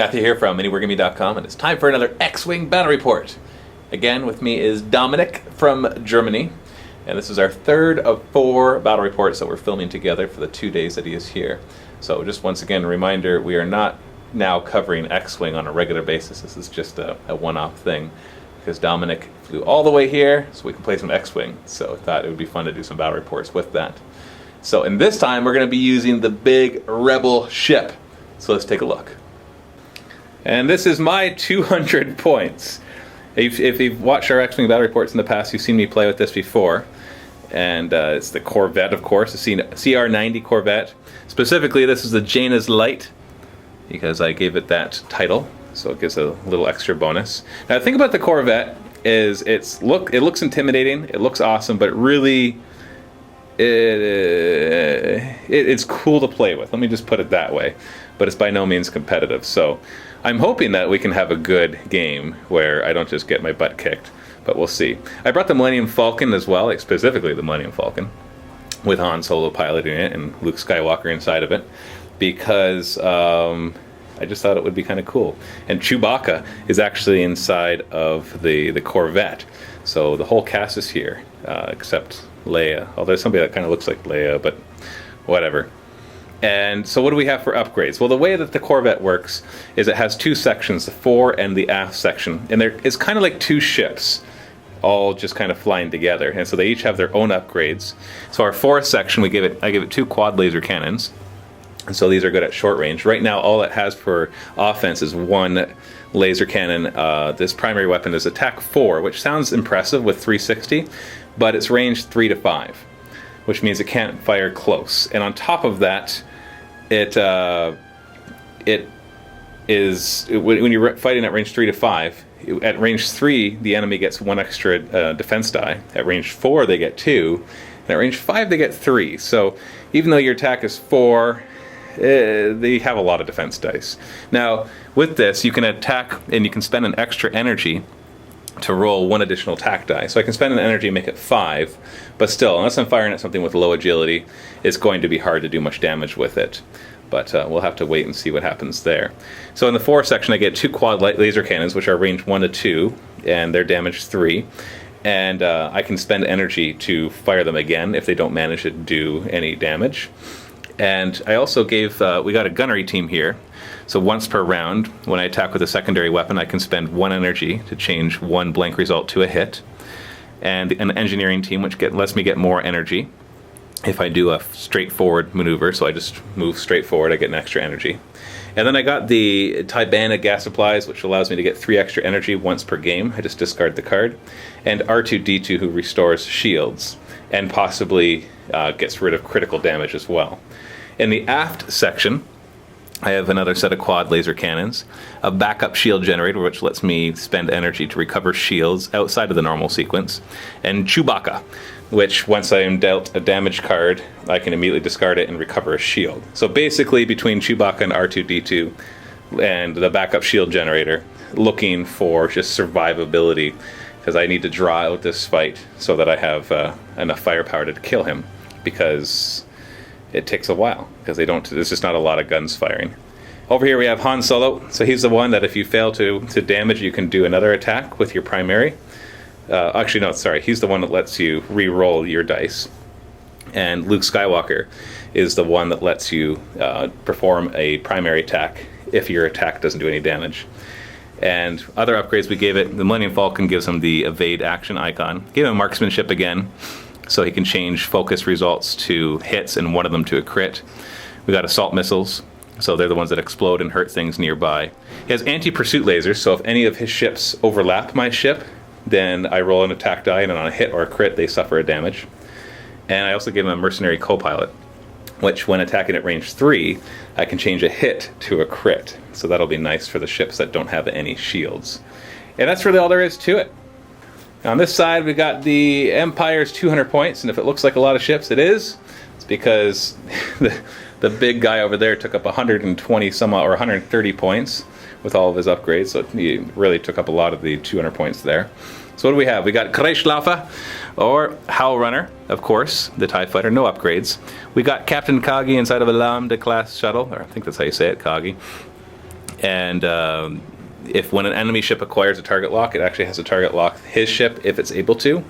Matthew here from MiniWarGaming.com, and it's time for another X-Wing battle report. Again, with me is Dominic from Germany, and this is our third of 4 battle reports that we're filming together for the 2 days that he is here. So just once again, a reminder, we are not now covering X-Wing on a regular basis. This is just a one-off thing, because Dominic flew all the way here so we can play some X-Wing. So I thought it would be fun to do some battle reports with that. So in this time, we're going to be using the big Rebel ship. So let's take a look. And this is my 200 points. If you've watched our X-Wing battle reports in the past, you've seen me play with this before. And it's the Corvette, of course, the CR90 Corvette. Specifically, this is the Jaina's Light, because I gave it that title, so it gives a little extra bonus. Now, the thing about the Corvette is it looks intimidating, it looks awesome, but really, it's cool to play with. Let me just put it that way. But it's by no means competitive. So I'm hoping that we can have a good game where I don't just get my butt kicked. But we'll see. I brought the Millennium Falcon as well, like specifically the Millennium Falcon, with Han Solo piloting it and Luke Skywalker inside of it, because I just thought it would be kind of cool. And Chewbacca is actually inside of the Corvette. So the whole cast is here, except Leia. Although there's somebody that kind of looks like Leia, but whatever. And so what do we have for upgrades? Well, the way that the Corvette works is it has 2 sections, the fore and the aft section. And it's kind of like 2 ships, all just kind of flying together. And so they each have their own upgrades. So our fore section, I give it 2 quad laser cannons. And so these are good at short range. Right now, all it has for offense is 1 laser cannon. This primary weapon is attack 4, which sounds impressive with 360, but it's range 3 to 5, which means it can't fire close. And on top of that, it is when you're fighting at range 3 to 5. At range 3, the enemy gets 1 extra defense die. At range 4, they get 2, and at range 5, they get 3. So even though your attack is 4, they have a lot of defense dice. Now, with this, you can attack and you can spend an extra energy to roll 1 additional attack die. So I can spend an energy and make it 5, but still, unless I'm firing at something with low agility, it's going to be hard to do much damage with it. But we'll have to wait and see what happens there. So in the fore section, I get 2 quad light laser cannons, which are range 1 to 2, and they're damage 3. And I can spend energy to fire them again if they don't manage to do any damage. And I also gave, we got a gunnery team here. So once per round, when I attack with a secondary weapon, I can spend 1 energy to change 1 blank result to a hit. And an engineering team, which lets me get more energy if I do a straightforward maneuver. So I just move straight forward, I get an extra energy. And then I got the Tibana gas supplies, which allows me to get 3 extra energy once per game. I just discard the card. And R2-D2, who restores shields and possibly gets rid of critical damage as well. In the aft section, I have another set of quad laser cannons, a backup shield generator, which lets me spend energy to recover shields outside of the normal sequence, and Chewbacca, which once I am dealt a damage card, I can immediately discard it and recover a shield. So basically, between Chewbacca and R2-D2 and the backup shield generator, looking for just survivability, because I need to draw out this fight so that I have enough firepower to kill him, because it takes a while, because there's just not a lot of guns firing. Over here we have Han Solo. So he's the one that if you fail to damage, you can do another attack with your primary. Actually, no, sorry. He's the one that lets you re-roll your dice. And Luke Skywalker is the one that lets you perform a primary attack if your attack doesn't do any damage. And other upgrades we gave it, the Millennium Falcon gives him the evade action icon. Gave him marksmanship again, so he can change focus results to hits and 1 of them to a crit. We got assault missiles, so they're the ones that explode and hurt things nearby. He has anti-pursuit lasers, so if any of his ships overlap my ship, then I roll an attack die, and on a hit or a crit, they suffer a damage. And I also gave him a mercenary co-pilot, which when attacking at range 3, I can change a hit to a crit. So that'll be nice for the ships that don't have any shields. And that's really all there is to it. On this side, we got the Empire's 200 points, and if it looks like a lot of ships, it is. It's because the big guy over there took up 120 some or 130 points with all of his upgrades, so he really took up a lot of the 200 points there. So what do we have? We got Kreislaufer, or Howl Runner, of course, the TIE Fighter, no upgrades. We got Captain Kagi inside of a Lambda class shuttle, or I think that's how you say it, Kagi. And if when an enemy ship acquires a target lock, it actually has to target lock his ship if it's able to.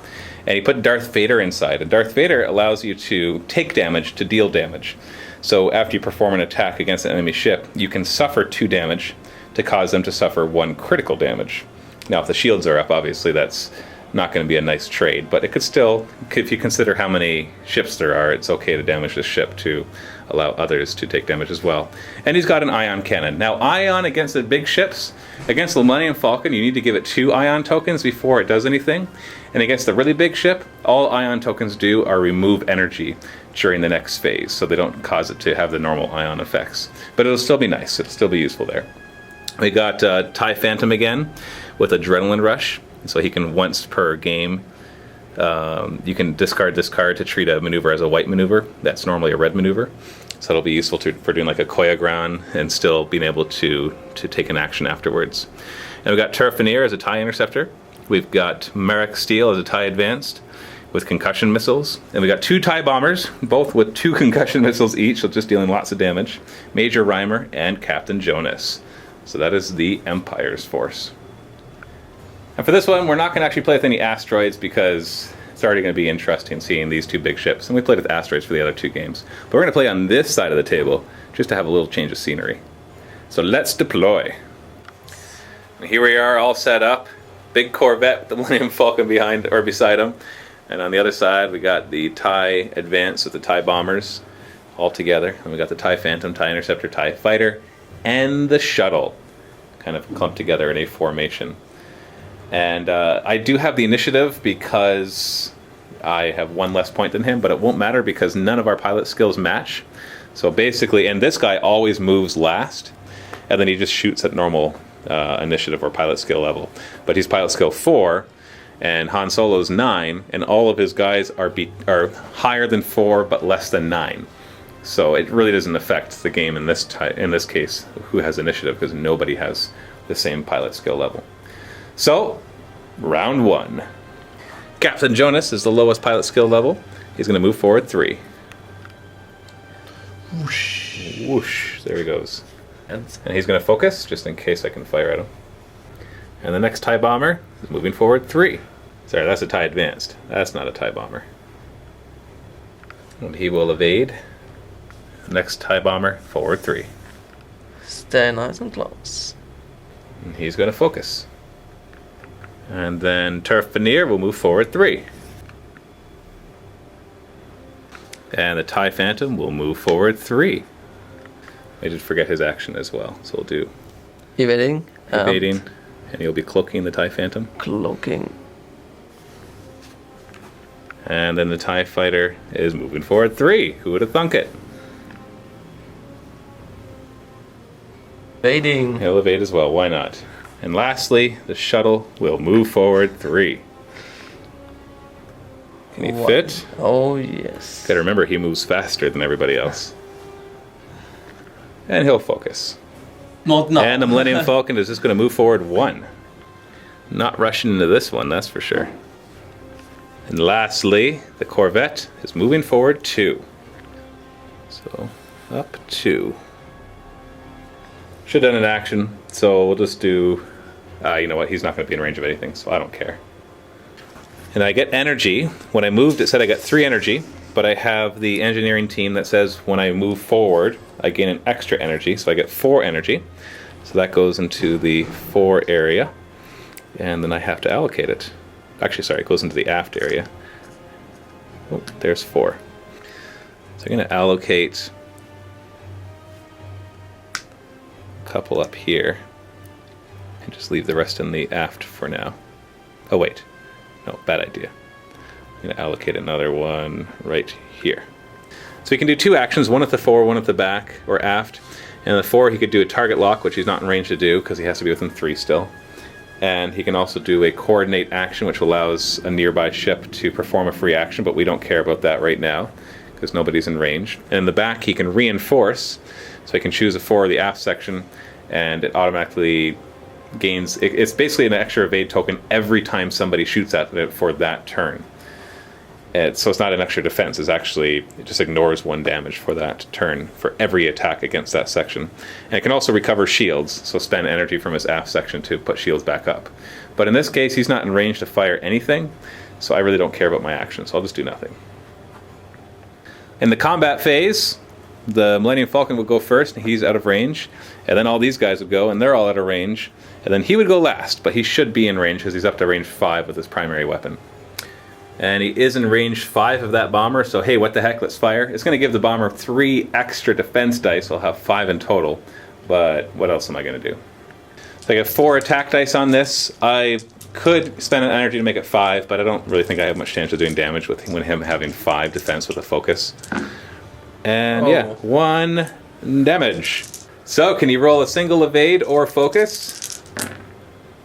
And he put Darth Vader inside. And Darth Vader allows you to take damage to deal damage. So after you perform an attack against an enemy ship, you can suffer 2 damage to cause them to suffer 1 critical damage. Now, if the shields are up, obviously that's not going to be a nice trade, but it could still, if you consider how many ships there are, it's okay to damage the ship to allow others to take damage as well. And he's got an ion cannon. Now, ion against the big ships, against the Millennium Falcon, you need to give it 2 ion tokens before it does anything. And against the really big ship, all ion tokens do are remove energy during the next phase, so they don't cause it to have the normal ion effects. But it'll still be nice. It'll still be useful there. We got TIE Phantom again with Adrenaline Rush. So he can, once per game, you can discard this card to treat a maneuver as a white maneuver. That's normally a red maneuver. So it'll be useful for doing like a Koyagran and still being able to take an action afterwards. And we've got Terrafineer as a TIE Interceptor. We've got Marek Steel as a TIE Advanced with concussion missiles. And we got 2 TIE Bombers, both with 2 concussion missiles each, so just dealing lots of damage. Major Reimer and Captain Jonas. So that is the Empire's force. And for this one, we're not going to actually play with any asteroids because it's already going to be interesting seeing these 2 big ships. And we played with asteroids for the other 2 games. But we're going to play on this side of the table just to have a little change of scenery. So let's deploy. And here we are all set up. Big Corvette with the Millennium Falcon behind or beside him. And on the other side, we got the TIE Advance with the TIE Bombers all together. And we got the TIE Phantom, TIE Interceptor, TIE Fighter, and the Shuttle kind of clumped together in a formation. And I do have the initiative because I have 1 less point than him, but it won't matter because none of our pilot skills match. So basically, and this guy always moves last, and then he just shoots at normal initiative or pilot skill level. But he's pilot skill 4, and Han Solo's 9, and all of his guys are higher than 4 but less than 9. So it really doesn't affect the game in this case who has initiative because nobody has the same pilot skill level. So, round 1. Captain Jonas is the lowest pilot skill level. He's going to move forward 3. Whoosh. Whoosh. There he goes. And he's going to focus, just in case I can fire at him. And the next TIE Bomber is moving forward 3. Sorry, that's a TIE Advanced. That's not a TIE Bomber. And he will evade. Next TIE Bomber, forward 3. Stay nice and close. And he's going to focus. And then Terrafineer will move forward 3. And the TIE Phantom will move forward 3. I did forget his action as well, so we'll do Evading. and he'll be cloaking the TIE Phantom. Cloaking. And then the TIE Fighter is moving forward 3. Who would have thunk it? Evading. He'll evade as well, why not? And lastly, the Shuttle will move forward 3. Can he fit? Oh, yes. Gotta remember, he moves faster than everybody else. And he'll focus. No. And the Millennium Falcon is just going to move forward 1. Not rushing into this one, that's for sure. And lastly, the Corvette is moving forward 2. So, up 2. Should have done an action, so we'll just do... you know what, he's not going to be in range of anything, so I don't care. And I get energy. When I moved, it said I got 3 energy, but I have the engineering team that says when I move forward, I gain an extra energy, so I get 4 energy. So that goes into the 4 area, and then I have to allocate it. Actually, sorry, it goes into the aft area. Oh, there's 4. So I'm going to allocate a couple up here, and just leave the rest in the aft for now. Oh wait, no, bad idea. I'm going to allocate another one right here. So he can do 2 actions, one at the fore, one at the back, or aft. And the 4 he could do a target lock, which he's not in range to do because he has to be within 3 still. And he can also do a coordinate action, which allows a nearby ship to perform a free action, but we don't care about that right now because nobody's in range. And in the back he can reinforce, so he can choose a 4 of the aft section, and it automatically gains... It's basically an extra evade token every time somebody shoots at it for that turn. So it's not an extra defense. It's actually, it just ignores 1 damage for that turn for every attack against that section. And it can also recover shields, so spend energy from his aft section to put shields back up. But in this case, he's not in range to fire anything, so I really don't care about my action, so I'll just do nothing. In the combat phase, the Millennium Falcon would go first, and he's out of range. And then all these guys would go, and they're all out of range. And then he would go last, but he should be in range because he's up to range 5 with his primary weapon. And he is in range 5 of that bomber, so hey, what the heck, let's fire. It's going to give the bomber 3 extra defense dice, so I'll have 5 in total. But what else am I going to do? So I got 4 attack dice on this. I could spend an energy to make it 5, but I don't really think I have much chance of doing damage with him having 5 defense with a focus. And yeah, 1 damage. So can you roll a single evade or focus?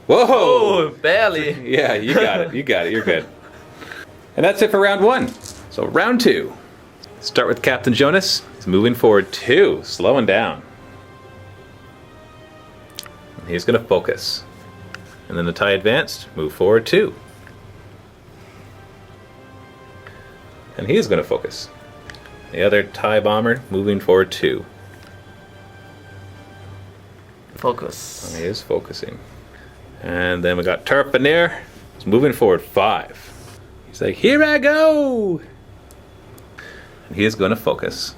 Whoa! Oh, barely. Yeah, you got it. You got it. You're good. And that's it for round 1. So round 2. Start with Captain Jonas. He's moving forward 2, slowing down. And he's going to focus. And then the TIE Advanced, move forward 2. And he's going to focus. The other TIE Bomber, moving forward 2. Focus. And he is focusing. And then we got Turpaneer. He's moving forward 5. He's like, here I go! And he is going to focus.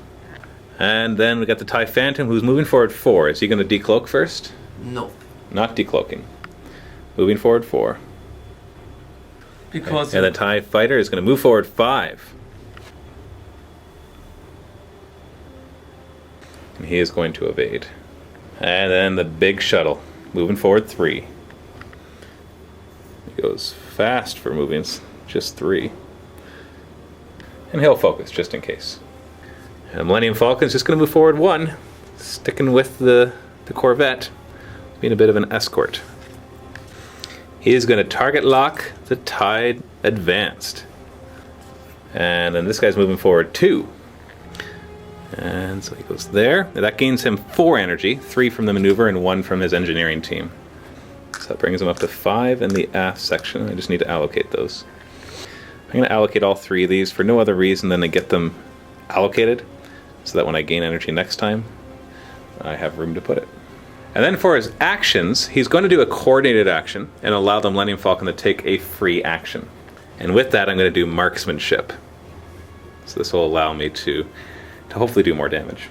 And then we got the TIE Phantom, who's moving forward 4. Is he going to decloak first? No. Not decloaking. Moving forward 4. Because and the TIE Fighter is going to move forward 5. And he is going to evade. And then the big shuttle, moving forward 3. He goes fast for moving, just 3. And he'll focus, just in case. And the Millennium Falcon's just going to move forward 1, sticking with the Corvette, being a bit of an escort. He is going to target lock the TIE Advanced. And then this guy's moving forward 2. And so he goes there. That gains him 4 energy, 3 from the maneuver and 1 from his engineering team. So that brings him up to 5 in the aft section. I just need to allocate those. I'm going to allocate all 3 of these for no other reason than to get them allocated, so that when I gain energy next time, I have room to put it. And then for his actions, he's going to do a coordinated action and allow the Millennium Falcon to take a free action. And with that, I'm going to do marksmanship. So this will allow me to hopefully do more damage.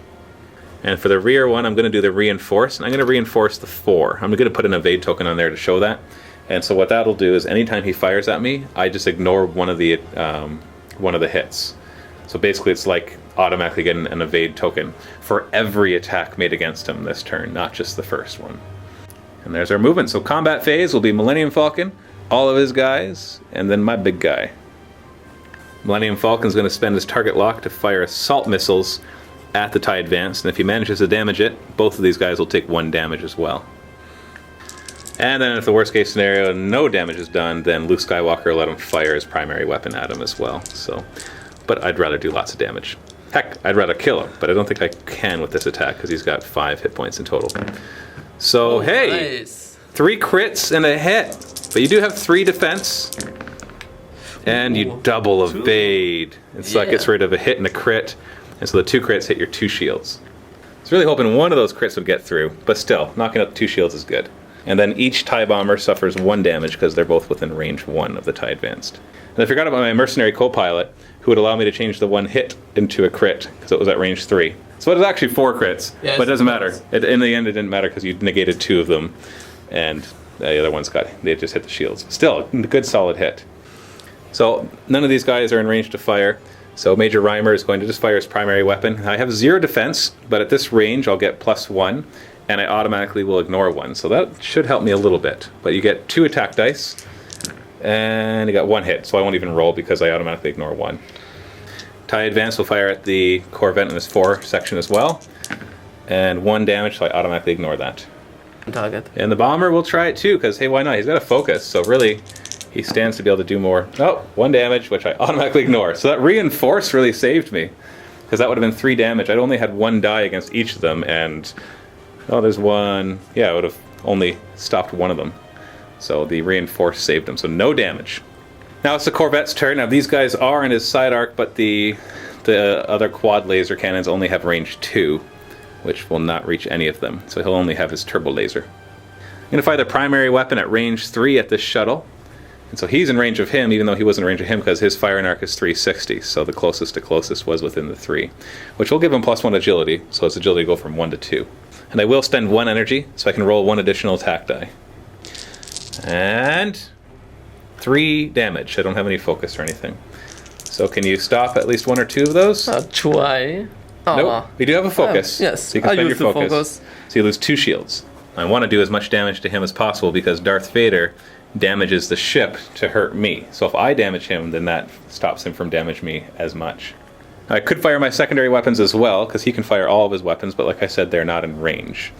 And for the rear one, I'm going to do the reinforce, and I'm going to reinforce the 4. I'm going to put an evade token on there to show that. And so what that'll do is anytime he fires at me, I just ignore one of the hits. So basically it's like automatically getting an evade token for every attack made against him this turn, not just the first one. And there's our movement. So combat phase will be Millennium Falcon, all of his guys, and then my big guy. Millennium Falcon's going to spend his target lock to fire assault missiles at the TIE Advanced, and if he manages to damage it, both of these guys will take 1 damage as well. And then if the worst case scenario, no damage is done, then Luke Skywalker let him fire his primary weapon at him as well. So, but I'd rather do lots of damage. Heck, I'd rather kill him, but I don't think I can with this attack because he's got 5 hit points in total. So hey, nice. 3 crits and a hit, but you do have 3 defense. And you double evade. It's like gets rid of a hit and a crit. And so the 2 crits hit your 2 shields. I was really hoping one of those crits would get through, but still, knocking out the 2 shields is good. And then each TIE Bomber suffers 1 damage because they're both within range 1 of the TIE Advanced. And I forgot about my mercenary co-pilot, who would allow me to change the 1 hit into a crit, because it was at range 3. So it was actually 4 crits, but it doesn't matter. In the end, it didn't matter because you negated 2 of them, and the other ones they just hit the shields. Still, a good solid hit. So none of these guys are in range to fire. So Major Reimer is going to just fire his primary weapon. I have 0 defense, but at this range I'll get +1, and I automatically will ignore 1. So that should help me a little bit. But you get 2 attack dice, and you got 1 hit, so I won't even roll because I automatically ignore 1. TIE Advance will fire at the Corvette in this 4 section as well, and 1 damage, so I automatically ignore that. Target. And the Bomber will try it too, because hey, why not? He's got a focus, so really he stands to be able to do more. Oh, 1 damage, which I automatically ignore. So that reinforce really saved me, because that would have been 3 damage. I'd only had 1 die against each of them, and oh, there's 1. Yeah, I would have only stopped 1 of them. So the reinforce saved him. So no damage. Now it's the Corvette's turn. Now these guys are in his side arc, but the other quad laser cannons only have range 2, which will not reach any of them. So he'll only have his turbo laser. I'm going to fire the primary weapon at range 3 at this shuttle. And so he's in range of him, even though he wasn't in range of him, because his firing arc is 360. So the closest to closest was within the 3, which will give him +1 agility. So his agility will go from 1 to 2. And I will spend 1 energy, so I can roll 1 additional attack die. And 3 damage. I don't have any focus or anything. So can you stop at least 1 or 2 of those? I'll try. Nope. You do have a focus. Yes, So you can I'll spend use your the focus. So you lose 2 shields. I want to do as much damage to him as possible because Darth Vader damages the ship to hurt me. So if I damage him, then that stops him from damaging me as much. I could fire my secondary weapons as well, because he can fire all of his weapons, but like I said, they're not in range.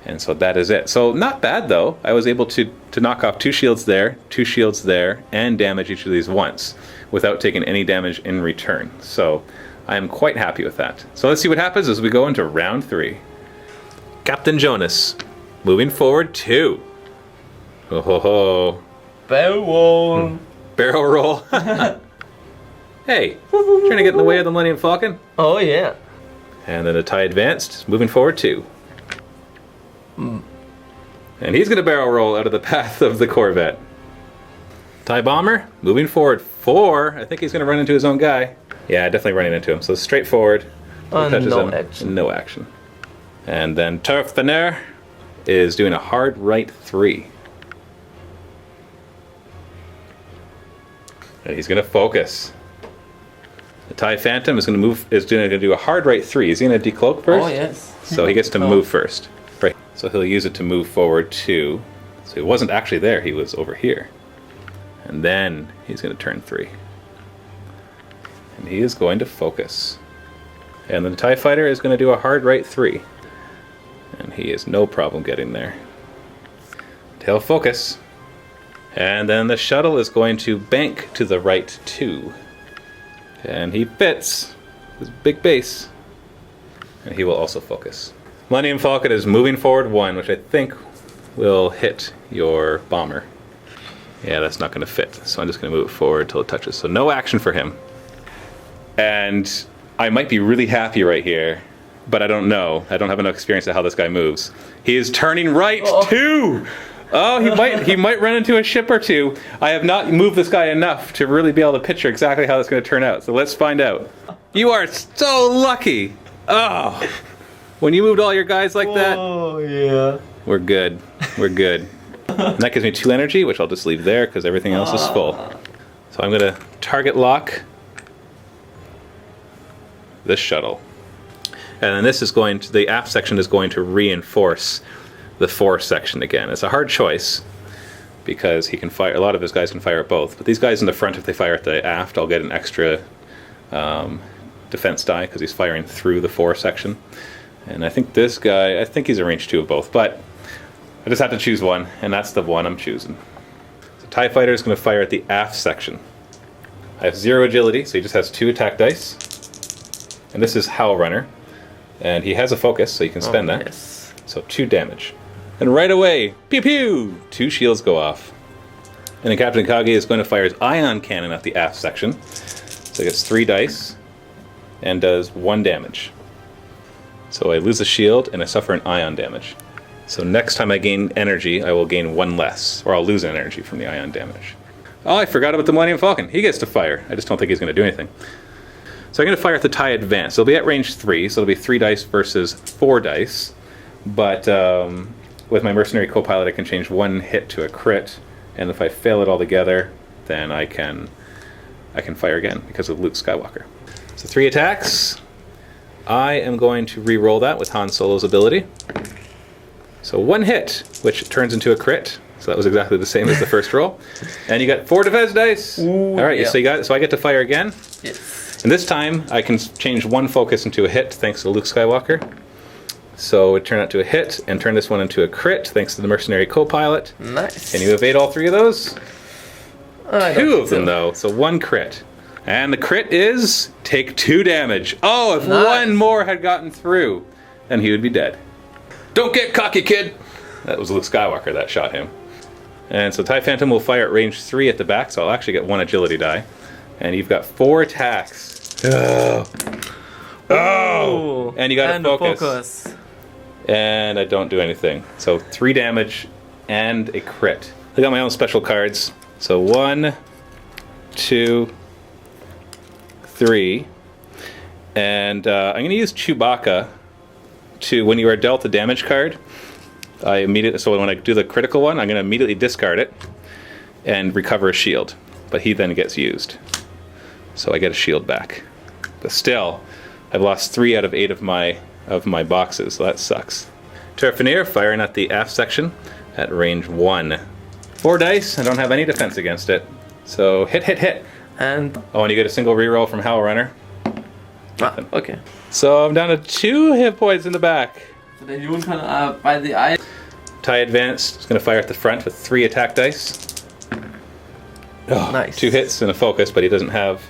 And so that is it. So not bad, though. I was able to knock off 2 shields there, 2 shields there, and damage each of these once, without taking any damage in return. So I am quite happy with that. So let's see what happens as we go into round 3. Captain Jonas, moving forward 2. Oh ho ho. Barrel roll. Barrel roll. Hey, trying to get in the way of the Millennium Falcon. Oh yeah. And then the TIE Advanced, moving forward 2. And he's going to barrel roll out of the path of the Corvette. TIE Bomber, moving forward 4. I think he's going to run into his own guy. Yeah, definitely running into him. So straight forward. Touches No him. action. No action. And then Turf Thaner is doing a hard right 3. And he's going to focus. The TIE Phantom is going to do a hard right 3. Is he going to decloak first? Oh yes. So he gets to move first. Right. So he'll use it to move forward 2. So he wasn't actually there, he was over here. And then he's going to turn 3. And he is going to focus. And then the TIE Fighter is going to do a hard right 3. And he is no problem getting there. Tail focus. And then the shuttle is going to bank to the right 2. And he fits his big base. And he will also focus. Millennium Falcon is moving forward 1, which I think will hit your bomber. Yeah, that's not going to fit. So I'm just going to move it forward until it touches. So no action for him. And I might be really happy right here, but I don't know. I don't have enough experience of how this guy moves. He is turning right 2! Oh, he might run into a ship or 2. I have not moved this guy enough to really be able to picture exactly how that's going to turn out. So let's find out. You are so lucky. Oh, when you moved all your guys like that. Oh yeah. We're good. We're good. And that gives me 2 energy, which I'll just leave there because everything else is full. So I'm going to target lock this shuttle. And then this is going to, the aft section is going to reinforce the 4 section again. It's a hard choice because he can fire, a lot of his guys can fire at both. But these guys in the front, if they fire at the aft, I'll get an extra defense die because he's firing through the 4 section. And I think this guy, I think he's in range 2 of both. But I just have to choose one, and that's the one I'm choosing. So TIE Fighter is going to fire at the aft section. I have 0 agility, so he just has 2 attack dice. And this is Howl Runner. And he has a focus, so you can spend that. Yes. So 2 damage. And right away, pew pew! 2 shields go off. And then Captain Kage is going to fire his ion cannon at the aft section. So he gets 3 dice and does 1 damage. So I lose a shield and I suffer an ion damage. So next time I gain energy, I will gain 1 less, or I'll lose energy from the ion damage. Oh, I forgot about the Millennium Falcon. He gets to fire. I just don't think he's going to do anything. So I'm going to fire at the TIE Advance. It'll be at range 3, so it'll be 3 dice versus 4 dice. But with my Mercenary Co-Pilot, I can change 1 hit to a crit, and if I fail it altogether, then I can fire again because of Luke Skywalker. So 3 attacks. I am going to re-roll that with Han Solo's ability. So 1 hit, which turns into a crit. So that was exactly the same as the first roll. And you got 4 defense dice. Ooh, all right, yeah. so I get to fire again. Yes. And this time, I can change 1 focus into a hit, thanks to Luke Skywalker. So it turned out to a hit, and turn this one into a crit, thanks to the Mercenary Co-Pilot. Nice. Can you evade all 3 of those? I 2 don't of them, think though, so 1 crit. And the crit is, take 2 damage. Oh, if Nice. 1 more had gotten through, then he would be dead. Don't get cocky, kid! That was Luke Skywalker that shot him. And so TIE Phantom will fire at range 3 at the back, so I'll actually get 1 agility die. And you've got 4 attacks. Oh! Oh! And you got a focus. And I don't do anything. So 3 damage and a crit. I got my own special cards. So 1, 2, 3. And I'm going to use Chewbacca to, when you are dealt a damage card, so when I do the critical one, I'm going to immediately discard it and recover a shield. But he then gets used. So I get a shield back. But still, I've lost 3 out of 8 of my boxes, so that sucks. Terfineer firing at the aft section at range 1. 4 dice, I don't have any defense against it. So hit, hit, hit. And you get a single reroll from Howl Runner. okay. So I'm down to 2 hit points in the back. So then you can by the eye. TIE Advance is going to fire at the front with 3 attack dice. Oh, Nice. 2 hits and a focus, but he doesn't have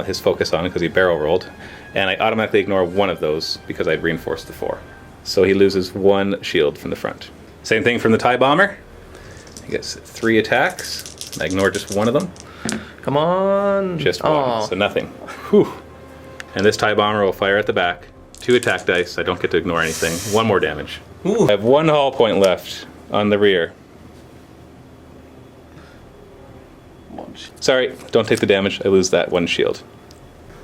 his focus on because he barrel rolled. And I automatically ignore 1 of those because I've reinforced the 4. So he loses 1 shield from the front. Same thing from the TIE Bomber. He gets 3 attacks. I ignore just 1 of them. Come on. Just 1, so nothing. Whew. And this TIE Bomber will fire at the back. 2 attack dice. I don't get to ignore anything. 1 more damage. Ooh. I have 1 hull point left on the rear. Sorry, don't take the damage. I lose that 1 shield.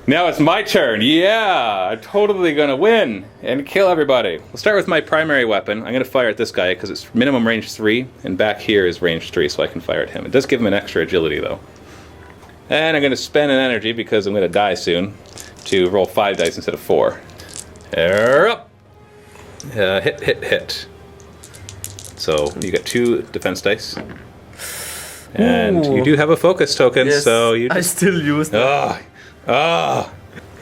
Now it's my turn. Yeah, I'm totally gonna win and kill everybody. We'll start with my primary weapon. I'm gonna fire at this guy because it's minimum range 3, and back here is range 3, so I can fire at him. It does give him an extra agility though. And I'm gonna spend an energy because I'm gonna die soon to roll 5 dice instead of 4. Up. Hit, hit, hit. So you get 2 defense dice. And you do have a focus token, Yes, so you I just... still use that. Yeah,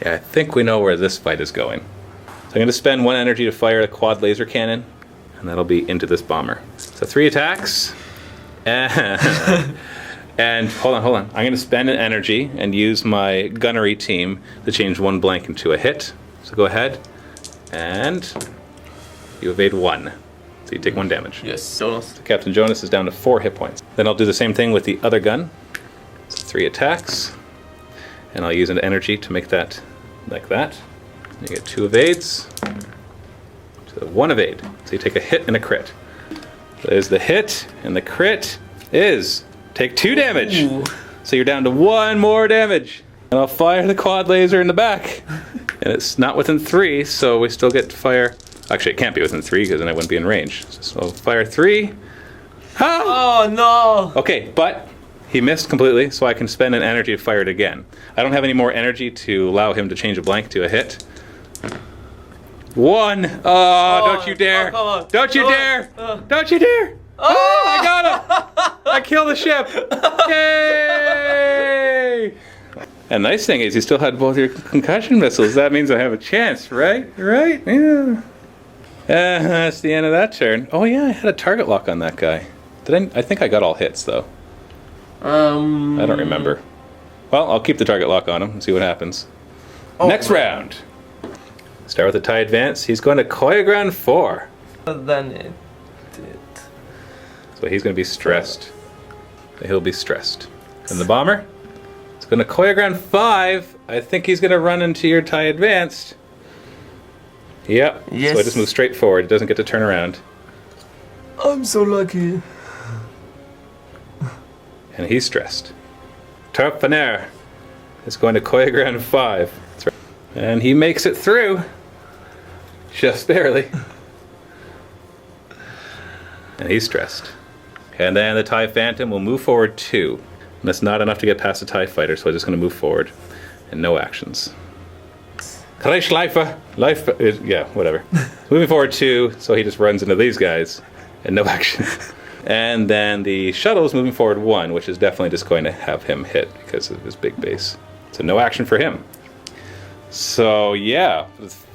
I think we know where this fight is going. So I'm going to spend 1 energy to fire a quad laser cannon, and that'll be into this bomber. So 3 attacks. And hold on. I'm going to spend an energy and use my gunnery team to change 1 blank into a hit. So go ahead, and you evade 1. So you take 1 damage. Yes, Jonas. Captain Jonas is down to 4 hit points. Then I'll do the same thing with the other gun. So 3 attacks. And I'll use an energy to make that like that. You get 2 evades. So 1 evade. So you take a hit and a crit. There's the hit, and the crit is take 2 damage. Ooh. So you're down to 1 more damage. And I'll fire the quad laser in the back. And it's not within 3, so we still get to fire. Actually, it can't be within 3 because then I wouldn't be in range. So I'll fire 3. Oh no! Okay, but he missed completely, so I can spend an energy to fire it again. I don't have any more energy to allow him to change a blank to a hit. 1! Oh, don't you dare! come on. Don't you Come on. dare! Don't you dare! Oh, I got him! I killed the ship! Yay! And the nice thing is you still had both your concussion missiles. That means I have a chance, right? Right? Yeah. That's the end of that turn. Oh yeah, I had a target lock on that guy. I think I got all hits though. I don't remember. Well, I'll keep the target lock on him and see what happens. Next round. Start with the TIE Advance. He's going to Choreograph 4. Then it did. So he's going to be stressed. He'll be stressed. And the bomber? It's going to Choreograph 5. I think he's going to run into your TIE Advanced. Yep. Yes. So I just move straight forward. It doesn't get to turn around. I'm so lucky. And he's stressed. Terfineer is going to Choreograph 5. That's right. And he makes it through. Just barely. And he's stressed. And then the TIE Phantom will move forward 2. And that's not enough to get past the TIE Fighter, so I'm just going to move forward. And no actions. Kreisschleife. Life. Yeah, whatever. Moving forward 2, so he just runs into these guys. And no action. And then the shuttle is moving forward 1, which is definitely just going to have him hit because of his big base. So no action for him. So yeah,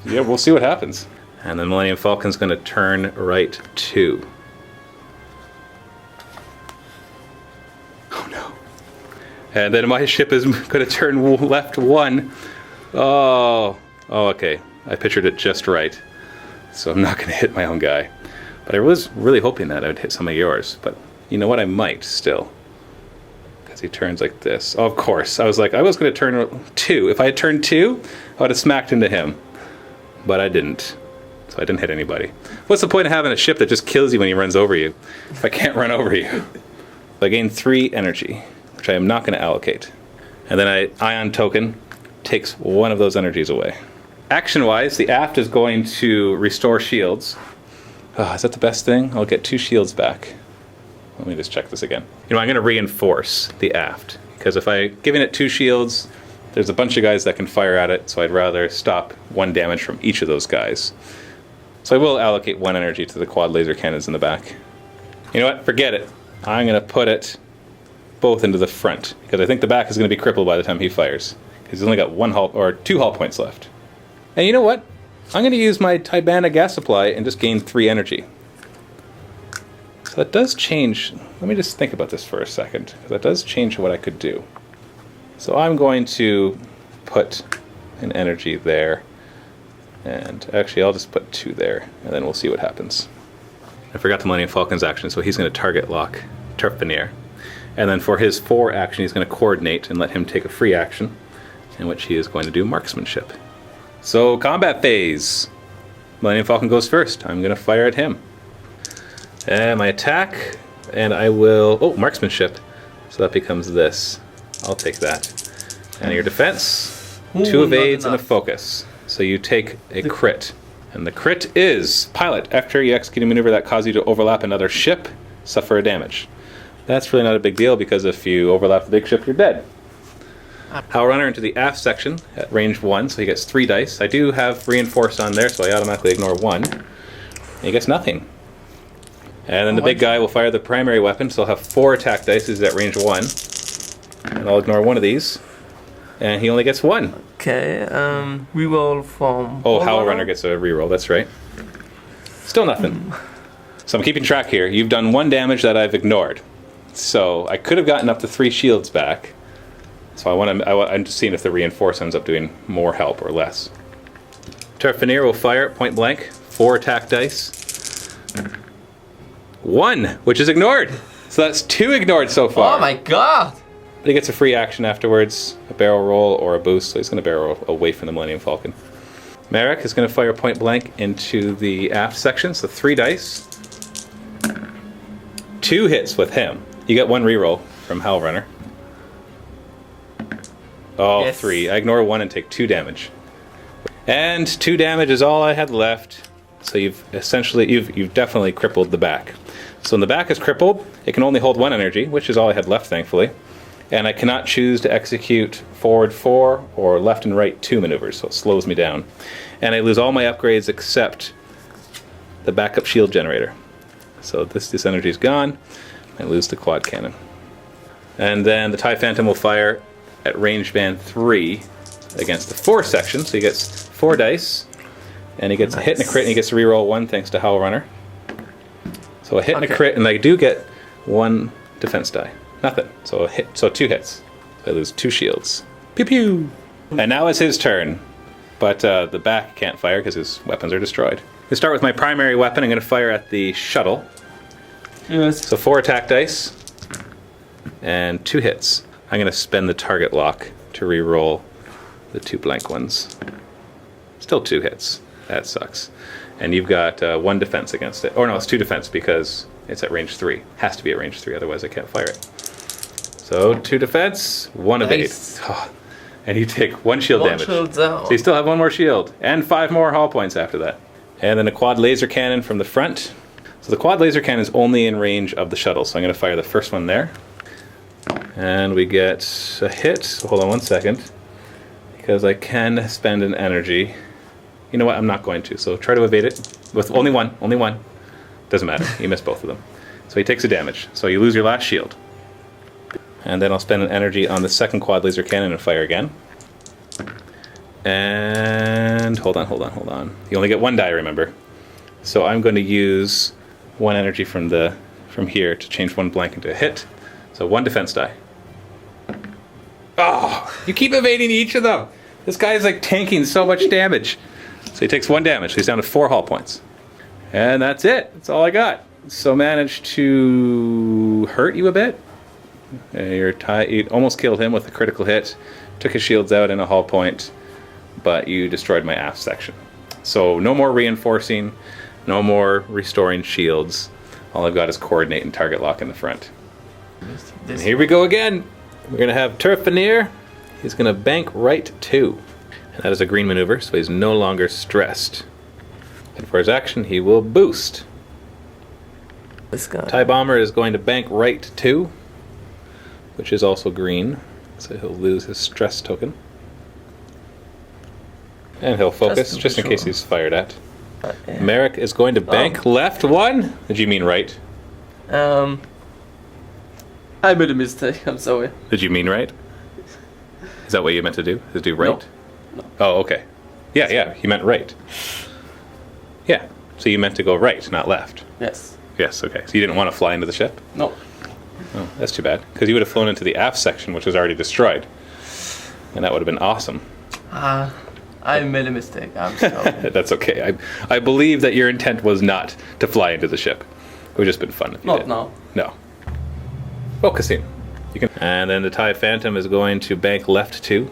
we'll see what happens. And the Millennium Falcon's going to turn right 2. Oh no. And then my ship is going to turn left 1. Oh, okay. I pictured it just right. So I'm not going to hit my own guy. But I was really hoping that I would hit some of yours, but You know what? I might still. Because he turns like this. Oh, of course. I was like, I was going to turn 2. If I had turned 2, I would have smacked into him. But I didn't. So I didn't hit anybody. What's the point of having a ship that just kills you when he runs over you? If I can't run over you. I gain 3 energy, which I am not going to allocate. And then Ion Token takes 1 of those energies away. Action-wise, the aft is going to restore shields. Oh, is that the best thing? I'll get 2 shields back. Let me just check this again. You know, I'm going to reinforce the aft. Because if I giving it 2 shields, there's a bunch of guys that can fire at it, so I'd rather stop 1 damage from each of those guys. So I will allocate 1 energy to the quad laser cannons in the back. You know what? Forget it. I'm going to put it both into the front, because I think the back is going to be crippled by the time he fires. Because he's only got 2 hull points left. And you know what? I'm going to use my Tibana gas supply and just gain 3 energy. So that does change. Let me just think about this for a second, because that does change what I could do. So I'm going to put an energy there. And actually, I'll just put 2 there, and then we'll see what happens. I forgot the Millennium Falcon's action, so he's going to target lock Turf Veneer. And then for his 4 action, he's going to coordinate and let him take a free action, in which he is going to do marksmanship. So, combat phase. Millennium Falcon goes first. I'm going to fire at him. And my attack, and I will... Oh, marksmanship. So that becomes this. I'll take that. And your defense, 2 evades and a focus. So you take a crit. And the crit is pilot. After you execute a maneuver that causes you to overlap another ship, suffer a damage. That's really not a big deal, because if you overlap the big ship, you're dead. Howl Runner into the aft section at range 1, so he gets 3 dice. I do have reinforced on there, so I automatically ignore 1. And he gets nothing. And then the big guy will fire the primary weapon, so I'll have 4 attack dice. He's at range 1. And I'll ignore 1 of these. And he only gets 1. Okay, reroll from... Oh, Howl Runner gets a reroll, that's right. Still nothing. So I'm keeping track here. You've done 1 damage that I've ignored. So I could have gotten up to 3 shields back. So I'm just seeing if the reinforce ends up doing more help or less. Turf Veneer will fire at point blank. 4 attack dice. 1, which is ignored. So that's 2 ignored so far. Oh my god! But he gets a free action afterwards, a barrel roll or a boost, so he's going to barrel roll away from the Millennium Falcon. Merrick is going to fire point blank into the aft section, so 3 dice. 2 hits with him. You get 1 reroll from Howl Runner. Oh, yes. 3. I ignore 1 and take 2 damage. And 2 damage is all I had left. So you've definitely crippled the back. So when the back is crippled, it can only hold 1 energy, which is all I had left, thankfully. And I cannot choose to execute forward 4 or left and right 2 maneuvers, so it slows me down. And I lose all my upgrades except the backup shield generator. So this energy is gone. I lose the quad cannon. And then the TIE Phantom will fire at range band 3 against the 4 section, so he gets 4 dice. And he gets a hit and a crit, and he gets to reroll 1 thanks to Howl Runner. So a hit and a crit, and I do get 1 defense die. Nothing. So a hit. So 2 hits. So I lose 2 shields. Pew pew. And now it's his turn, but the back can't fire because his weapons are destroyed. We start with my primary weapon. I'm going to fire at the shuttle. Yes. So 4 attack dice and 2 hits. I'm going to spend the target lock to re-roll the 2 blank ones. Still 2 hits. That sucks. And you've got 1 defense against it. Or no, it's 2 defense because it's at range 3. Has to be at range 3, otherwise I can't fire it. So 2 defense, 1 evade. Oh, and you take 1 shield damage. Shield down. So you still have 1 more shield. And 5 more hull points after that. And then a quad laser cannon from the front. So the quad laser cannon is only in range of the shuttle. So I'm going to fire the first one there. And we get a hit. So hold on 1 second. Because I can spend an energy. You know what? I'm not going to. So try to evade it with only 1. Only 1. Doesn't matter. You miss both of them. So he takes a damage. So you lose your last shield. And then I'll spend an energy on the second quad laser cannon and fire again. And hold on. You only get 1 die, remember. So I'm going to use 1 energy from here to change 1 blank into a hit. So 1 defense die. Oh, you keep evading each of them. This guy is like tanking so much damage. So he takes 1 damage. So he's down to 4 hull points. And that's it. That's all I got. So managed to hurt you a bit. You almost killed him with a critical hit, took his shields out in a hull point, but you destroyed my aft section. So no more reinforcing, no more restoring shields. All I've got is coordinate and target lock in the front. And here we go again. We're going to have Turfanier. He's going to bank right 2. And that is a green maneuver, so he's no longer stressed. And for his action, he will boost. This guy. TIE Bomber is going to bank right 2, which is also green, so he'll lose his stress token. And he'll focus, just in case he's fired at. Yeah. Merrick is going to bank left 1. Did you mean right? I made a mistake, I'm sorry. Did you mean right? Is that what you meant to do? Is do right? No. Oh, okay. Yeah, you meant right. Yeah, so you meant to go right, not left. Yes. Yes, okay. So you didn't want to fly into the ship? No. Oh, that's too bad. Because you would have flown into the aft section, which was already destroyed. And that would have been awesome. I made a mistake, I'm sorry. That's okay. I believe that your intent was not to fly into the ship. It would have just been fun if you did. Not now. No. Focusing. You can. And then the TIE Phantom is going to bank left 2.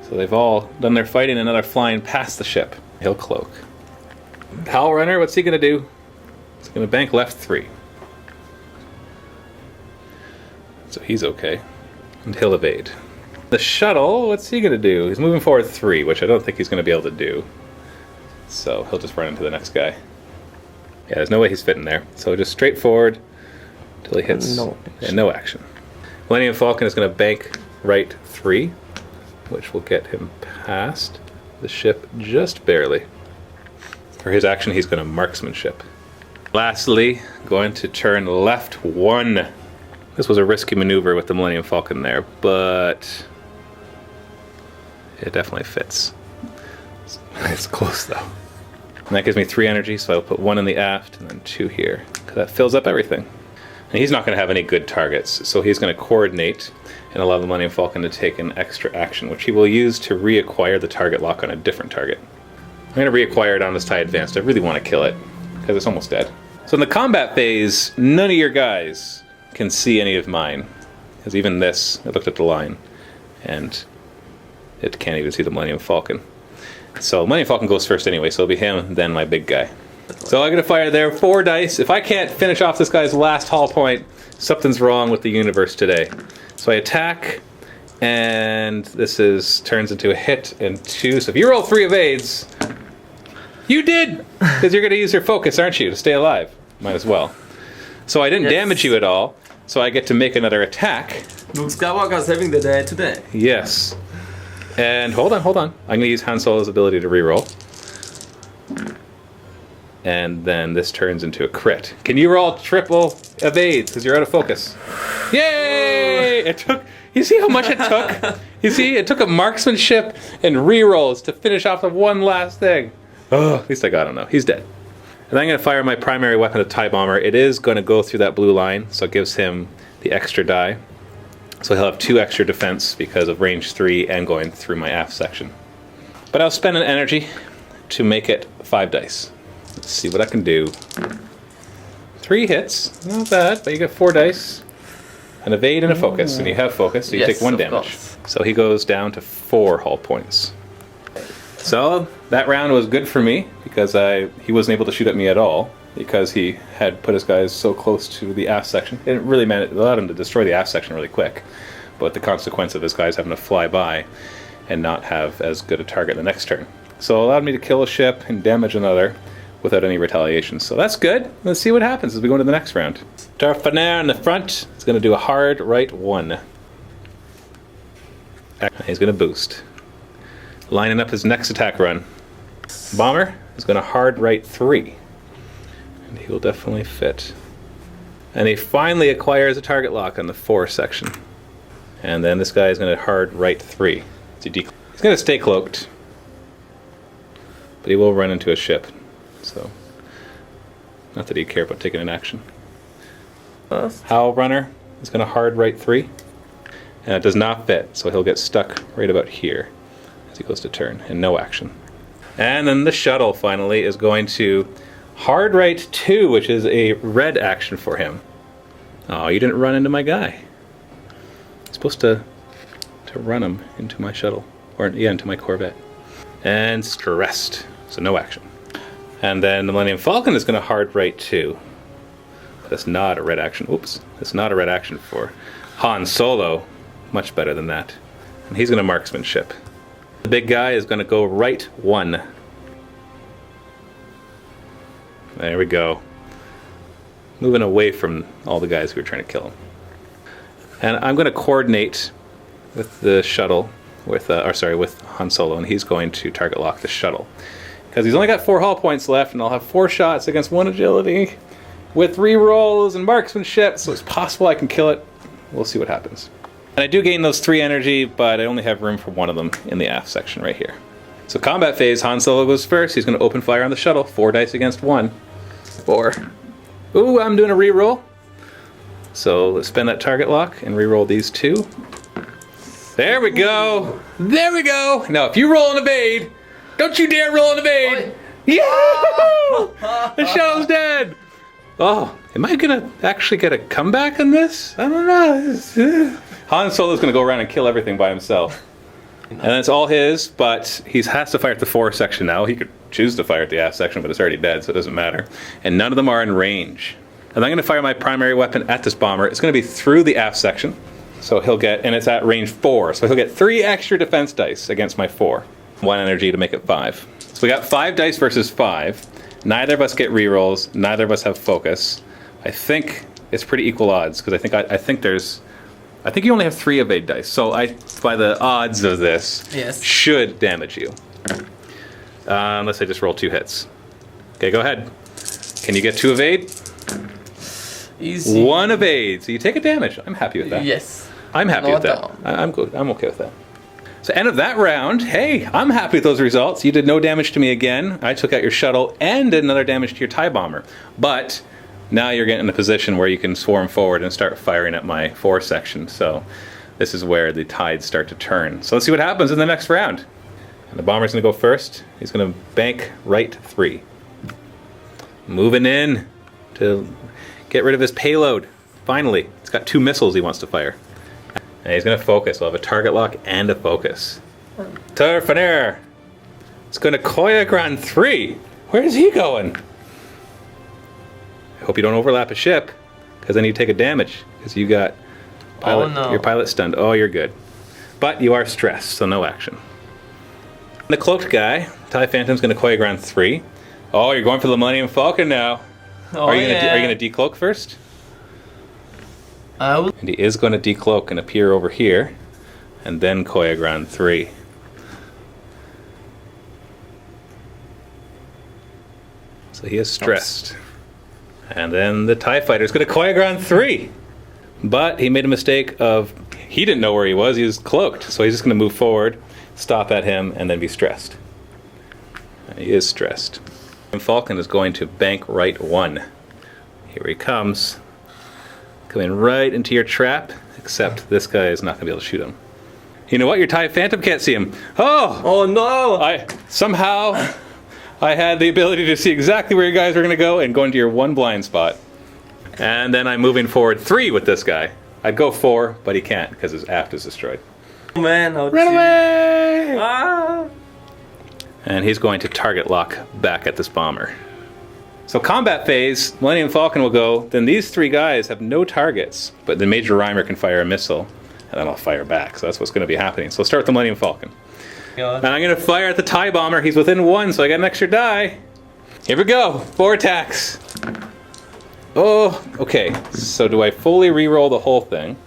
So they've all done their fighting and now they're flying past the ship. He'll cloak. Howl Runner, what's he going to do? He's going to bank left 3. So he's okay. And he'll evade. The shuttle, what's he going to do? He's moving forward 3, which I don't think he's going to be able to do. So he'll just run into the next guy. Yeah, there's no way he's fitting there. So just straight forward until he hits. No action. Millennium Falcon is going to bank right 3, which will get him past the ship just barely. For his action, he's going to marksmanship. Lastly, going to turn left 1. This was a risky maneuver with the Millennium Falcon there, but it definitely fits. It's close though. And that gives me 3 energy, so I'll put 1 in the aft and then 2 here, because that fills up everything. And he's not going to have any good targets, so he's going to coordinate and allow the Millennium Falcon to take an extra action, which he will use to reacquire the target lock on a different target. I'm going to reacquire it on this TIE Advanced. I really want to kill it, because it's almost dead. So in the combat phase, none of your guys can see any of mine. Because even this, I looked at the line, and it can't even see the Millennium Falcon. So Millennium Falcon goes first anyway, so it'll be him, then my big guy. So I'm going to fire there 4 dice. If I can't finish off this guy's last hull point, something's wrong with the universe today. So I attack, and this turns into a hit and 2. So if you roll 3 evades, you did! Because you're going to use your focus, aren't you, to stay alive? Might as well. So I didn't damage you at all, so I get to make another attack. Luke Skywalker's having the day today. Yes. And hold on. I'm going to use Han Solo's ability to reroll. And then this turns into a crit. Can you roll triple evades because you're out of focus? Yay! It took. You see how much it took? You see, it took a marksmanship and rerolls to finish off the one last thing. Oh, at least I got him though. He's dead. And I'm going to fire my primary weapon, the TIE Bomber. It is going to go through that blue line, so it gives him the extra die. So he'll have 2 extra defense because of range 3 and going through my aft section. But I'll spend an energy to make it 5 dice. Let's see what I can do. 3 hits, not bad, but you get 4 dice. An evade and a focus, and you have focus, so you take 1 damage. Course. So he goes down to 4 hull points. So that round was good for me because he wasn't able to shoot at me at all because he had put his guys so close to the aft section. It really allowed him to destroy the aft section really quick, but the consequence of his guys having to fly by and not have as good a target the next turn. So it allowed me to kill a ship and damage another without any retaliation. So that's good. Let's see what happens as we go into the next round. Tarfanair in the front is going to do a hard right 1. He's going to boost. Lining up his next attack run. Bomber is going to hard right 3. And he will definitely fit. And he finally acquires a target lock on the 4 section. And then this guy is going to hard right 3. He's going to stay cloaked. But he will run into a ship. So, not that he'd care about taking an action. Howl Runner is going to hard right 3. And it does not fit, so he'll get stuck right about here as he goes to turn, and no action. And then the shuttle finally is going to hard right 2, which is a red action for him. Oh, you didn't run into my guy. You're supposed to run him into my shuttle. Or, yeah, into my Corvette. And stressed. So no action. And then the Millennium Falcon is going to hard right too. That's not a red action. Oops. That's not a red action for Han Solo. Much better than that. And he's going to marksmanship. The big guy is going to go right 1. There we go. Moving away from all the guys who are trying to kill him. And I'm going to coordinate with the shuttle, with Han Solo, and he's going to target lock the shuttle. Because he's only got 4 hull points left, and I'll have 4 shots against 1 agility with rerolls and marksmanship, so it's possible I can kill it. We'll see what happens. And I do gain those 3 energy, but I only have room for 1 of them in the aft section right here. So combat phase, Han Solo goes first. He's going to open fire on the shuttle. 4 dice against 1. 4. Ooh, I'm doing a reroll. So let's spend that target lock and reroll these 2. There we go. There we go. Now, if you roll an evade, don't you dare roll an evade. Yeah! The shuttle's dead. Oh, am I going to actually get a comeback on this? I don't know. Han Solo's going to go around and kill everything by himself. And it's all his, but he has to fire at the 4 section now. He could choose to fire at the aft section, but it's already dead, so it doesn't matter. And none of them are in range. And I'm going to fire my primary weapon at this bomber. It's going to be through the aft section. So he'll get, and it's at range 4. So he'll get 3 extra defense dice against my 4. 1 energy to make it 5. So we got 5 dice versus 5. Neither of us get rerolls. Neither of us have focus. I think it's pretty equal odds, because I think you only have 3 evade dice. So by the odds of this, yes, should damage you. Unless I just roll 2 hits. Okay, go ahead. Can you get 2 evade? Easy. 1 evade. So you take a damage. I'm happy with that. Yes. I'm happy with that. I'm good. I'm okay with that. So end of that round. Hey, I'm happy with those results. You did no damage to me again. I took out your shuttle and did another damage to your TIE bomber. But now you're getting in a position where you can swarm forward and start firing at my 4 section. So this is where the tides start to turn. So let's see what happens in the next round. And the bomber's going to go first. He's going to bank right 3. Moving in to get rid of his payload. Finally, it's got 2 missiles he wants to fire. And he's going to focus. We'll have a target lock and a focus. Turfanair. It's going to Koyagran 3. Where's he going? I hope you don't overlap a ship, because then you take a damage, because you got your pilot stunned. Oh, you're good. But you are stressed, so no action. The cloaked guy, TIE Phantom's going to Koyagran 3. Oh, you're going for the Millennium Falcon now. Oh, are you going to decloak first? And he is going to decloak and appear over here, and then Koyagran 3. So he is stressed. And then the TIE Fighter is going to Koyagran 3. But he made a mistake of, he didn't know where he was cloaked. So he's just going to move forward, stop at him, and then be stressed. And he is stressed. And Falcon is going to bank right 1. Here he comes. Coming right into your trap, except this guy is not going to be able to shoot him. You know what? Your TIE Phantom can't see him. Oh no! Somehow I had the ability to see exactly where you guys were going to go and go into your 1 blind spot. And then I'm moving forward 3 with this guy. I'd go 4, but he can't because his aft is destroyed. Oh man, run away! Ah! And he's going to target lock back at this bomber. So combat phase, Millennium Falcon will go, then these 3 guys have no targets, but the Major Rhymer can fire a missile, and then I'll fire back. So that's what's going to be happening. So let's start with the Millennium Falcon. And I'm going to fire at the TIE Bomber. He's within 1, so I got an extra die. Here we go. 4 attacks. Oh, okay. So do I fully reroll the whole thing,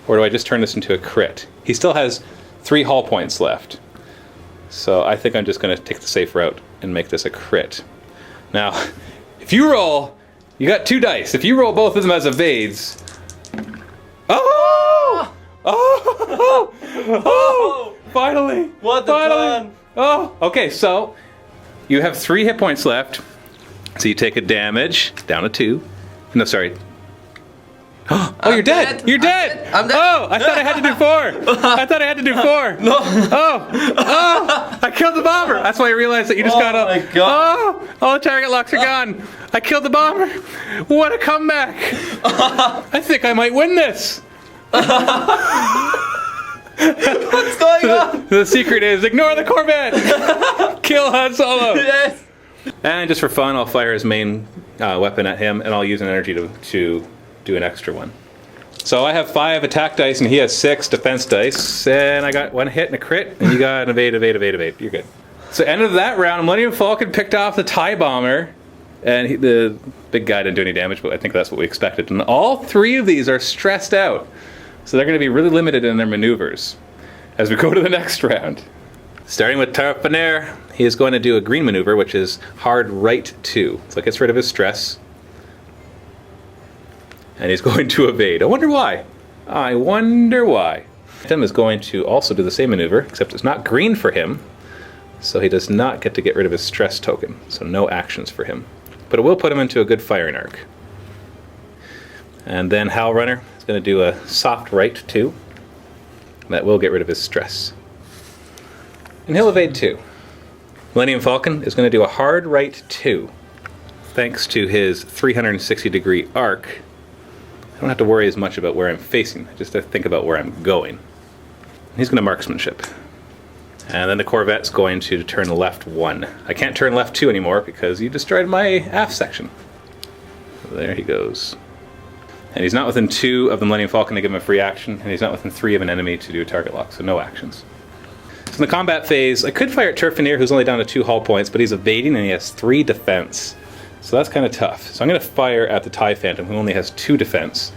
or do I just turn this into a crit? He still has 3 hull points left. So I think I'm just going to take the safe route and make this a crit. Now, if you roll, you got 2 dice. If you roll both of them as evades... Oh! Oh! Oh! Finally! What the fun! Oh, okay, so you have 3 hit points left. So you take a damage, down to 2. No, sorry. Oh, you're dead. You're dead. I'm dead. Oh, I thought I had to do 4. I thought I had to do 4. No. Oh, I killed the bomber. That's why I realized that you just got up. my God. Oh, all the target locks are gone. I killed the bomber. What a comeback. I think I might win this. What's going on? The secret is ignore the Corvette. Kill Han Solo. Yes. And just for fun, I'll fire his main weapon at him, and I'll use an energy to do an extra one. So I have 5 attack dice, and he has 6 defense dice, and I got 1 hit and a crit, and you got an evade. You're good. So end of that round, Millennium Falcon picked off the TIE Bomber, and the big guy didn't do any damage, but I think that's what we expected. And all 3 of these are stressed out, so they're going to be really limited in their maneuvers as we go to the next round. Starting with Tarpaner, he is going to do a green maneuver, which is hard right 2. So it gets rid of his stress. And he's going to evade. I wonder why. Tim is going to also do the same maneuver, except it's not green for him. So he does not get to get rid of his stress token. So no actions for him. But it will put him into a good firing arc. And then Howl Runner is going to do a soft right 2. That will get rid of his stress. And he'll evade 2. Millennium Falcon is going to do a hard right 2. Thanks to his 360-degree arc, I don't have to worry as much about where I'm facing. I just have to think about where I'm going. He's going to marksmanship. And then the Corvette's going to turn left 1. I can't turn left 2 anymore because you destroyed my aft section. So there he goes. And he's not within 2 of the Millennium Falcon to give him a free action, and he's not within 3 of an enemy to do a target lock, so no actions. So in the combat phase, I could fire at Turfineer, who's only down to 2 hull points, but he's evading and he has 3 defense. So that's kind of tough. So I'm going to fire at the TIE Phantom, who only has 2 defense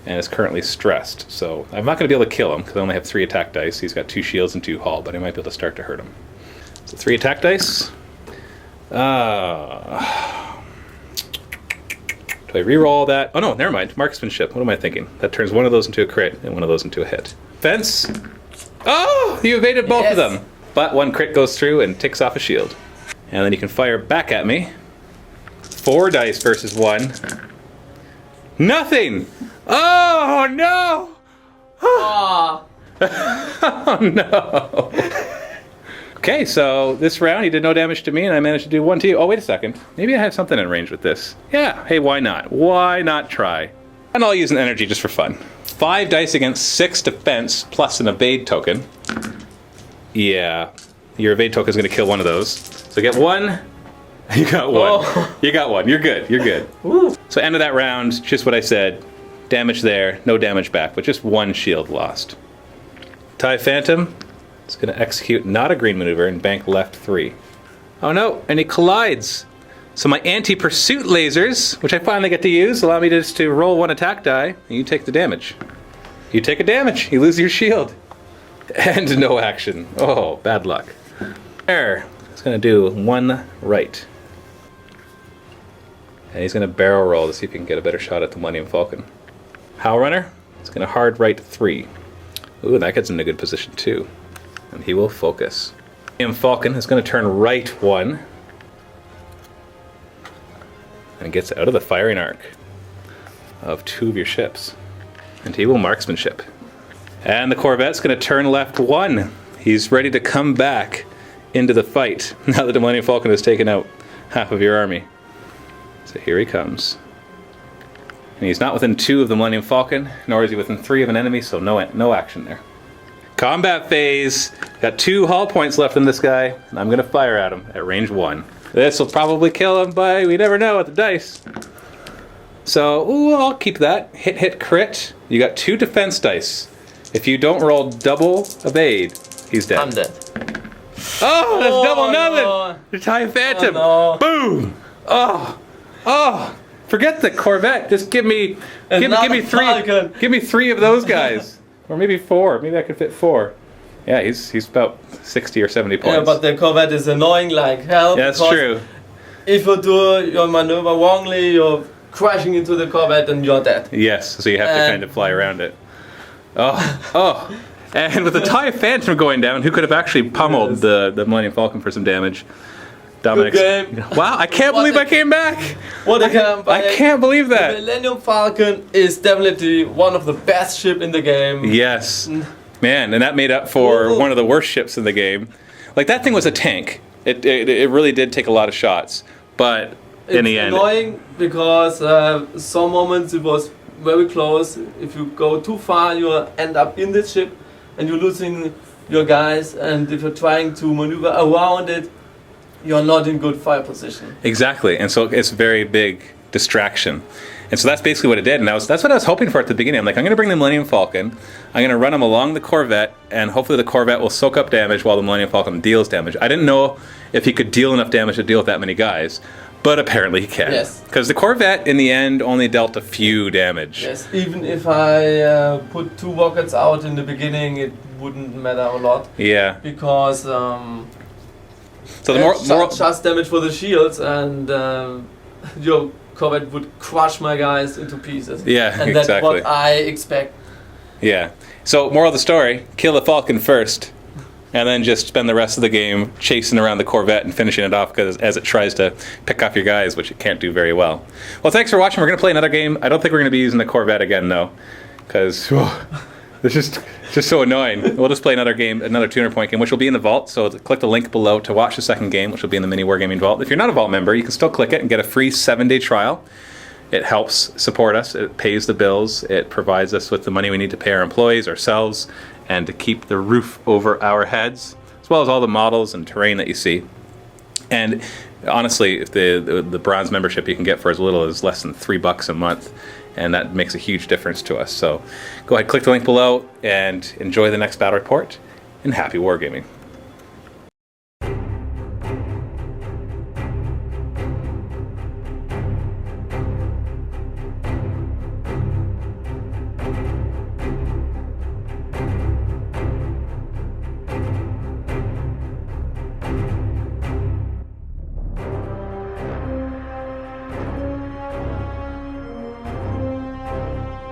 and is currently stressed. So I'm not going to be able to kill him because I only have 3 attack dice. He's got 2 shields and 2 hull, but I might be able to start to hurt him. So 3 attack dice. Do I re-roll that? Oh no, never mind. Marksmanship. What am I thinking? That turns one of those into a crit and one of those into a hit. Fence. Oh, you evaded both of them. But 1 crit goes through and ticks off a shield. And then you can fire back at me. 4 dice versus 1. Nothing! Oh no! Oh. Oh no! Okay, so this round he did no damage to me and I managed to do 1 to you. Oh, wait a second. Maybe I have something in range with this. Yeah, hey, why not? Why not try? And I'll use an energy just for fun. 5 dice against 6 defense plus an evade token. Yeah, your evade token is going to kill one of those. So get 1. You got 1. Oh. You got 1. You're good. You're good. Ooh. So end of that round, just what I said. Damage there, no damage back, but just 1 shield lost. TIE Phantom is going to execute not a green maneuver and bank left 3. Oh no, and he collides. So my anti-pursuit lasers, which I finally get to use, allow me just to roll 1 attack die, and you take the damage. You take a damage, you lose your shield. And no action. Oh, bad luck. There. It's going to do 1 right. And he's going to barrel roll to see if he can get a better shot at the Millennium Falcon. Howl Runner is going to hard right 3. Ooh, that gets in a good position too. And he will focus. Millennium Falcon is going to turn right 1. And gets out of the firing arc of 2 of your ships. And he will marksmanship. And the Corvette's going to turn left 1. He's ready to come back into the fight now that the Millennium Falcon has taken out half of your army. So here he comes. And he's not within 2 of the Millennium Falcon, nor is he within 3 of an enemy, so no action there. Combat phase. Got 2 hull points left in this guy, and I'm going to fire at him at range 1. This will probably kill him, but we never know with the dice. So, ooh, I'll keep that. Hit, crit. You got 2 defense dice. If you don't roll double evade, he's dead. I'm dead. Oh, that's double nothing! No. The TIE Phantom! Oh, no. Boom! Oh! Forget the Corvette. Just give me 3. Falcon. Give me 3 of those guys, or maybe 4. Maybe I could fit 4. Yeah, he's about 60 or 70 points. Yeah, but the Corvette is annoying like hell. Yeah, that's true. If you do your maneuver wrongly, you're crashing into the Corvette and you're dead. Yes, so you have to kind of fly around it. Oh. And with the TIE Phantom going down, who could have actually pummeled the Millennium Falcon for some damage, Dominic. Good game. Wow, I can't believe I came back. What a camp! I can't believe The that. Millennium Falcon is definitely one of the best ship in the game. Yes. Man, and that made up for one of the worst ships in the game. Like, that thing was a tank. It really did take a lot of shots. But in the end... It's annoying because some moments it was very close. If you go too far, you end up in this ship and you're losing your guys. And if you're trying to maneuver around it, you're not in good fire position. Exactly. And so it's a very big distraction. And so that's basically what it did. And that's what I was hoping for at the beginning. I'm like, I'm going to bring the Millennium Falcon. I'm going to run him along the Corvette, and hopefully the Corvette will soak up damage while the Millennium Falcon deals damage. I didn't know if he could deal enough damage to deal with that many guys, but apparently he can. Yes. Because the Corvette, in the end, only dealt a few damage. Yes, even if I put 2 rockets out in the beginning, it wouldn't matter a lot. Yeah. Because So the more just damage for the shields, and your Corvette would crush my guys into pieces. Yeah, and exactly. that's what I expect. Yeah. So, moral of the story, kill the Falcon first, and then just spend the rest of the game chasing around the Corvette and finishing it off as it tries to pick off your guys, which it can't do very well. Well, thanks for watching. We're going to play another game. I don't think we're going to be using the Corvette again, though, because it's just so annoying. We'll just play another game, another 200-point game, which will be in the vault. So click the link below to watch the second game, which will be in the MiniWarGaming vault. If you're not a vault member, you can still click it and get a free 7-day trial. It helps support us. It pays the bills. It provides us with the money we need to pay our employees, ourselves, and to keep the roof over our heads, as well as all the models and terrain that you see. And honestly, if the bronze membership you can get for as little as less than $3 a month, and that makes a huge difference to us. So go ahead, click the link below, and enjoy the next battle report, and happy wargaming.